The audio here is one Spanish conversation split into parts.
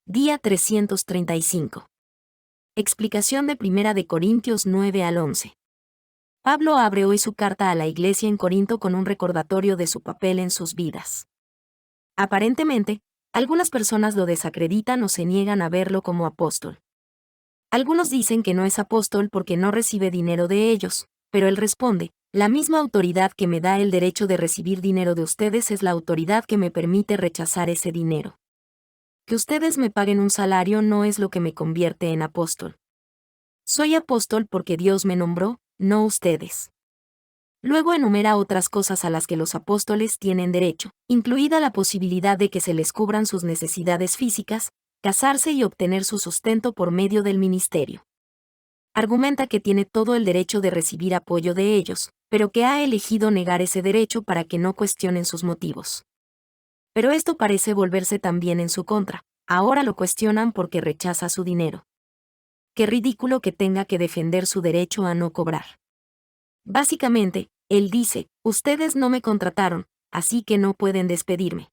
Día 335. Explicación de 1 de Corintios 9 al 11. Pablo abre hoy su carta a la iglesia en Corinto con un recordatorio de su papel en sus vidas. Aparentemente, algunas personas lo desacreditan o se niegan a verlo como apóstol. Algunos dicen que no es apóstol porque no recibe dinero de ellos, pero él responde: la misma autoridad que me da el derecho de recibir dinero de ustedes es la autoridad que me permite rechazar ese dinero. Que ustedes me paguen un salario no es lo que me convierte en apóstol. Soy apóstol porque Dios me nombró, no ustedes. Luego enumera otras cosas a las que los apóstoles tienen derecho, incluida la posibilidad de que se les cubran sus necesidades físicas, casarse y obtener su sustento por medio del ministerio. Argumenta que tiene todo el derecho de recibir apoyo de ellos, pero que ha elegido negar ese derecho para que no cuestionen sus motivos. Pero esto parece volverse también en su contra. Ahora lo cuestionan porque rechaza su dinero. Qué ridículo que tenga que defender su derecho a no cobrar. Básicamente, él dice: ustedes no me contrataron, así que no pueden despedirme.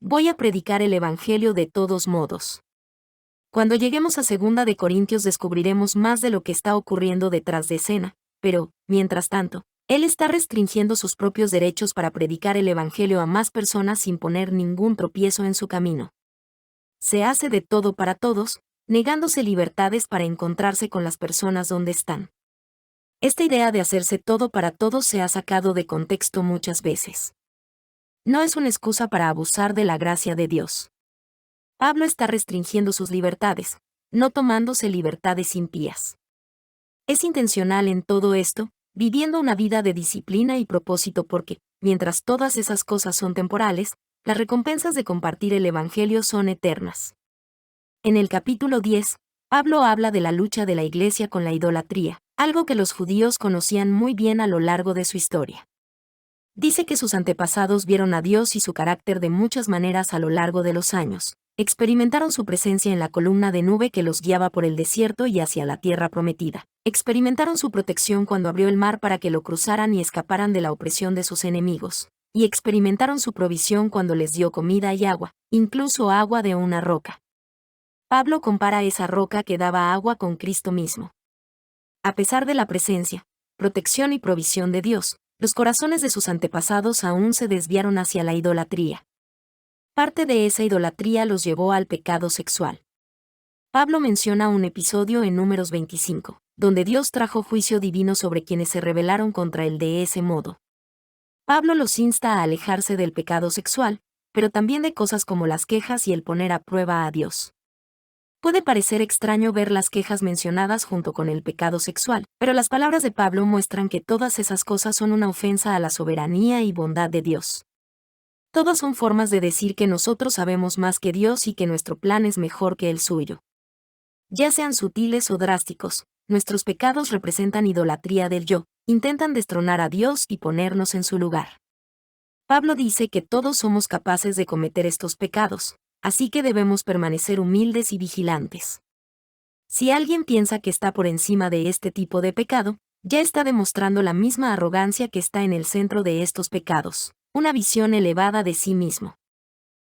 Voy a predicar el evangelio de todos modos. Cuando lleguemos a 2 de Corintios descubriremos más de lo que está ocurriendo detrás de escena, pero, mientras tanto, él está restringiendo sus propios derechos para predicar el evangelio a más personas sin poner ningún tropiezo en su camino. Se hace de todo para todos, negándose libertades para encontrarse con las personas donde están. Esta idea de hacerse todo para todos se ha sacado de contexto muchas veces. No es una excusa para abusar de la gracia de Dios. Pablo está restringiendo sus libertades, no tomándose libertades impías. Es intencional en todo esto, viviendo una vida de disciplina y propósito porque, mientras todas esas cosas son temporales, las recompensas de compartir el Evangelio son eternas. En el capítulo 10, Pablo habla de la lucha de la iglesia con la idolatría, algo que los judíos conocían muy bien a lo largo de su historia. Dice que sus antepasados vieron a Dios y su carácter de muchas maneras a lo largo de los años. Experimentaron su presencia en la columna de nube que los guiaba por el desierto y hacia la tierra prometida. Experimentaron su protección cuando abrió el mar para que lo cruzaran y escaparan de la opresión de sus enemigos. Y experimentaron su provisión cuando les dio comida y agua, incluso agua de una roca. Pablo compara esa roca que daba agua con Cristo mismo. A pesar de la presencia, protección y provisión de Dios, los corazones de sus antepasados aún se desviaron hacia la idolatría. Parte de esa idolatría los llevó al pecado sexual. Pablo menciona un episodio en Números 25, donde Dios trajo juicio divino sobre quienes se rebelaron contra él de ese modo. Pablo los insta a alejarse del pecado sexual, pero también de cosas como las quejas y el poner a prueba a Dios. Puede parecer extraño ver las quejas mencionadas junto con el pecado sexual, pero las palabras de Pablo muestran que todas esas cosas son una ofensa a la soberanía y bondad de Dios. Todas son formas de decir que nosotros sabemos más que Dios y que nuestro plan es mejor que el suyo. Ya sean sutiles o drásticos, nuestros pecados representan idolatría del yo, intentan destronar a Dios y ponernos en su lugar. Pablo dice que todos somos capaces de cometer estos pecados, así que debemos permanecer humildes y vigilantes. Si alguien piensa que está por encima de este tipo de pecado, ya está demostrando la misma arrogancia que está en el centro de estos pecados, una visión elevada de sí mismo.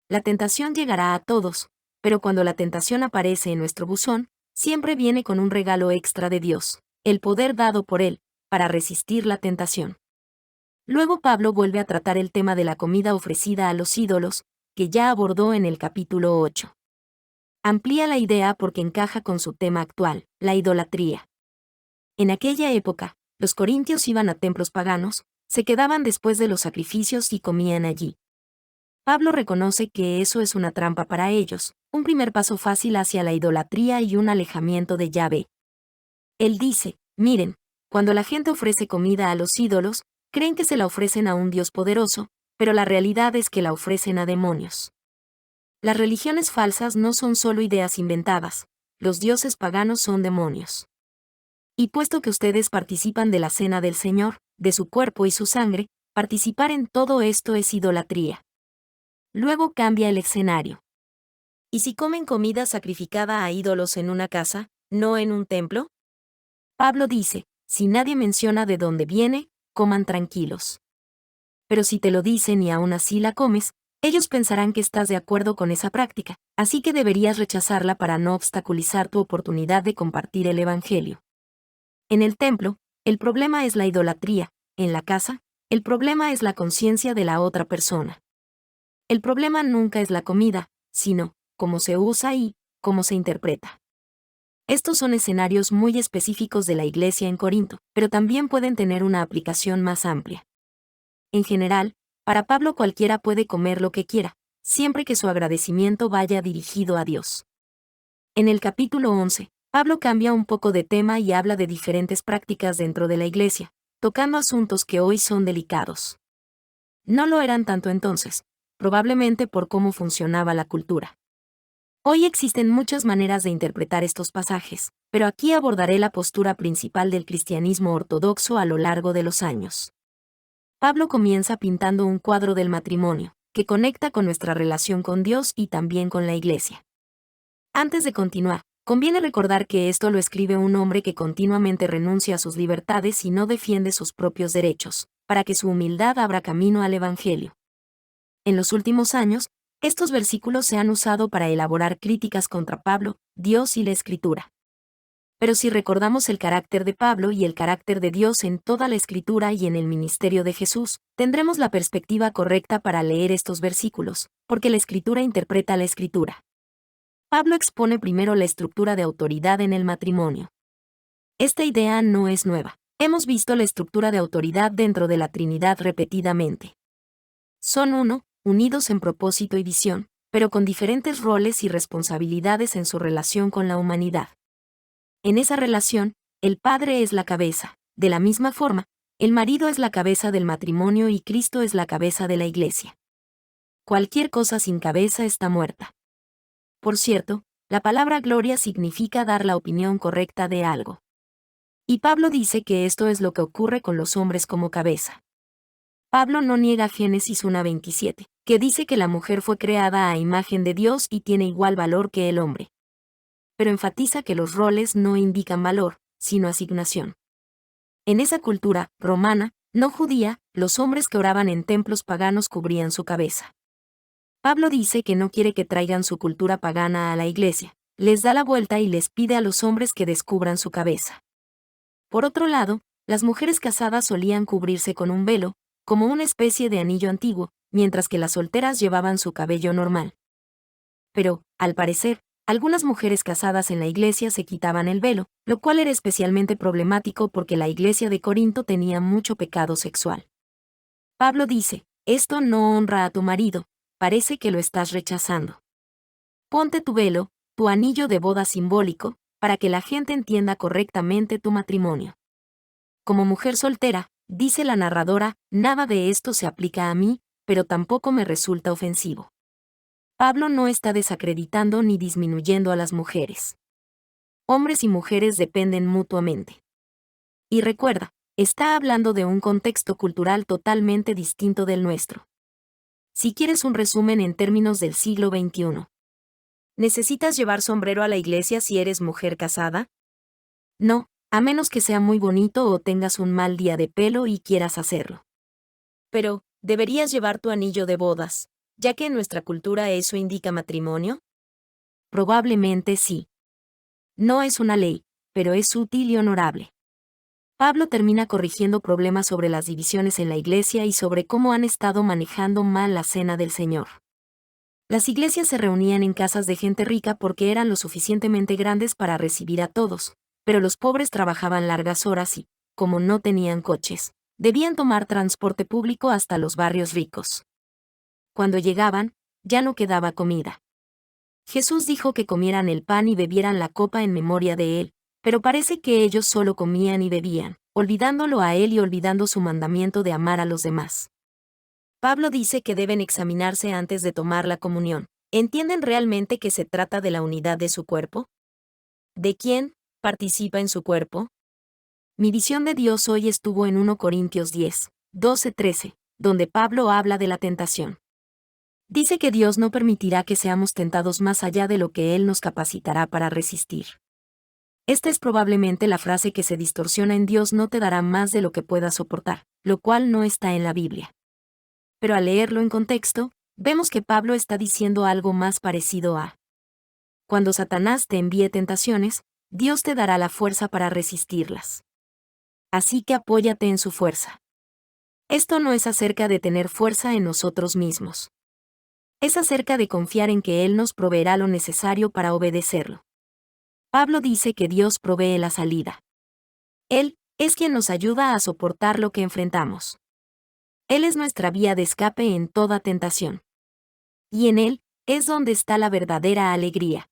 La tentación llegará a todos, pero cuando la tentación aparece en nuestro buzón, siempre viene con un regalo extra de Dios, el poder dado por Él, para resistir la tentación. Luego Pablo vuelve a tratar el tema de la comida ofrecida a los ídolos, que ya abordó en el capítulo 8. Amplía la idea porque encaja con su tema actual, la idolatría. En aquella época, los corintios iban a templos paganos, se quedaban después de los sacrificios y comían allí. Pablo reconoce que eso es una trampa para ellos, un primer paso fácil hacia la idolatría y un alejamiento de Yahvé. Él dice: miren, cuando la gente ofrece comida a los ídolos, creen que se la ofrecen a un Dios poderoso, pero la realidad es que la ofrecen a demonios. Las religiones falsas no son solo ideas inventadas, los dioses paganos son demonios. Y puesto que ustedes participan de la cena del Señor, de su cuerpo y su sangre, participar en todo esto es idolatría. Luego cambia el escenario. ¿Y si comen comida sacrificada a ídolos en una casa, no en un templo? Pablo dice: si nadie menciona de dónde viene, coman tranquilos. Pero si te lo dicen y aún así la comes, Ellos pensarán que estás de acuerdo con esa práctica, así que deberías rechazarla para no obstaculizar tu oportunidad de compartir el Evangelio. En el templo, el problema es la idolatría; en la casa, el problema es la conciencia de la otra persona. El problema nunca es la comida, sino cómo se usa y cómo se interpreta. Estos son escenarios muy específicos de la iglesia en Corinto, pero también pueden tener una aplicación más amplia. En general, para Pablo cualquiera puede comer lo que quiera, siempre que su agradecimiento vaya dirigido a Dios. En el capítulo 11, Pablo cambia un poco de tema y habla de diferentes prácticas dentro de la iglesia, tocando asuntos que hoy son delicados. No lo eran tanto entonces, probablemente por cómo funcionaba la cultura. Hoy existen muchas maneras de interpretar estos pasajes, pero aquí abordaré la postura principal del cristianismo ortodoxo a lo largo de los años. Pablo comienza pintando un cuadro del matrimonio, que conecta con nuestra relación con Dios y también con la iglesia. Antes de continuar, conviene recordar que esto lo escribe un hombre que continuamente renuncia a sus libertades y no defiende sus propios derechos, para que su humildad abra camino al Evangelio. En los últimos años, estos versículos se han usado para elaborar críticas contra Pablo, Dios y la Escritura. Pero si recordamos el carácter de Pablo y el carácter de Dios en toda la Escritura y en el ministerio de Jesús, tendremos la perspectiva correcta para leer estos versículos, porque la Escritura interpreta la Escritura. Pablo expone primero la estructura de autoridad en el matrimonio. Esta idea no es nueva. Hemos visto la estructura de autoridad dentro de la Trinidad repetidamente. Son uno, unidos en propósito y visión, pero con diferentes roles y responsabilidades en su relación con la humanidad. En esa relación, el padre es la cabeza; de la misma forma, el marido es la cabeza del matrimonio y Cristo es la cabeza de la iglesia. Cualquier cosa sin cabeza está muerta. Por cierto, la palabra gloria significa dar la opinión correcta de algo. Y Pablo dice que esto es lo que ocurre con los hombres como cabeza. Pablo no niega Génesis 1:27, que dice que la mujer fue creada a imagen de Dios y tiene igual valor que el hombre. Pero enfatiza que los roles no indican valor, sino asignación. En esa cultura romana, no judía, los hombres que oraban en templos paganos cubrían su cabeza. Pablo dice que no quiere que traigan su cultura pagana a la iglesia, les da la vuelta y les pide a los hombres que descubran su cabeza. Por otro lado, las mujeres casadas solían cubrirse con un velo, como una especie de anillo antiguo, mientras que las solteras llevaban su cabello normal. Pero, al parecer, algunas mujeres casadas en la iglesia se quitaban el velo, lo cual era especialmente problemático porque la iglesia de Corinto tenía mucho pecado sexual. Pablo dice, esto no honra a tu marido, parece que lo estás rechazando. Ponte tu velo, tu anillo de boda simbólico, para que la gente entienda correctamente tu matrimonio. Como mujer soltera, dice la narradora, nada de esto se aplica a mí, pero tampoco me resulta ofensivo. Pablo no está desacreditando ni disminuyendo a las mujeres. Hombres y mujeres dependen mutuamente. Y recuerda, está hablando de un contexto cultural totalmente distinto del nuestro. Si quieres un resumen en términos del siglo XXI. ¿Necesitas llevar sombrero a la iglesia si eres mujer casada? No, a menos que sea muy bonito o tengas un mal día de pelo y quieras hacerlo. Pero, ¿deberías llevar tu anillo de bodas, ya que en nuestra cultura eso indica matrimonio? Probablemente sí. No es una ley, pero es útil y honorable. Pablo termina corrigiendo problemas sobre las divisiones en la iglesia y sobre cómo han estado manejando mal la cena del Señor. Las iglesias se reunían en casas de gente rica porque eran lo suficientemente grandes para recibir a todos, pero los pobres trabajaban largas horas y, como no tenían coches, debían tomar transporte público hasta los barrios ricos. Cuando llegaban, ya no quedaba comida. Jesús dijo que comieran el pan y bebieran la copa en memoria de él, pero parece que ellos solo comían y bebían, olvidándolo a él y olvidando su mandamiento de amar a los demás. Pablo dice que deben examinarse antes de tomar la comunión. ¿Entienden realmente que se trata de la unidad de su cuerpo? ¿De quién participa en su cuerpo? Mi visión de Dios hoy estuvo en 1 Corintios 10, 12-13, donde Pablo habla de la tentación. Dice que Dios no permitirá que seamos tentados más allá de lo que Él nos capacitará para resistir. Esta es probablemente la frase que se distorsiona en Dios no te dará más de lo que puedas soportar, lo cual no está en la Biblia. Pero al leerlo en contexto, Vemos que Pablo está diciendo algo más parecido a: cuando Satanás te envíe tentaciones, Dios te dará la fuerza para resistirlas. Así que apóyate en su fuerza. Esto no es acerca de tener fuerza en nosotros mismos. Es acerca de confiar en que Él nos proveerá lo necesario para obedecerlo. Pablo dice que Dios provee la salida. Él es quien nos ayuda a soportar lo que enfrentamos. Él es nuestra vía de escape en toda tentación. Y en Él es donde está la verdadera alegría.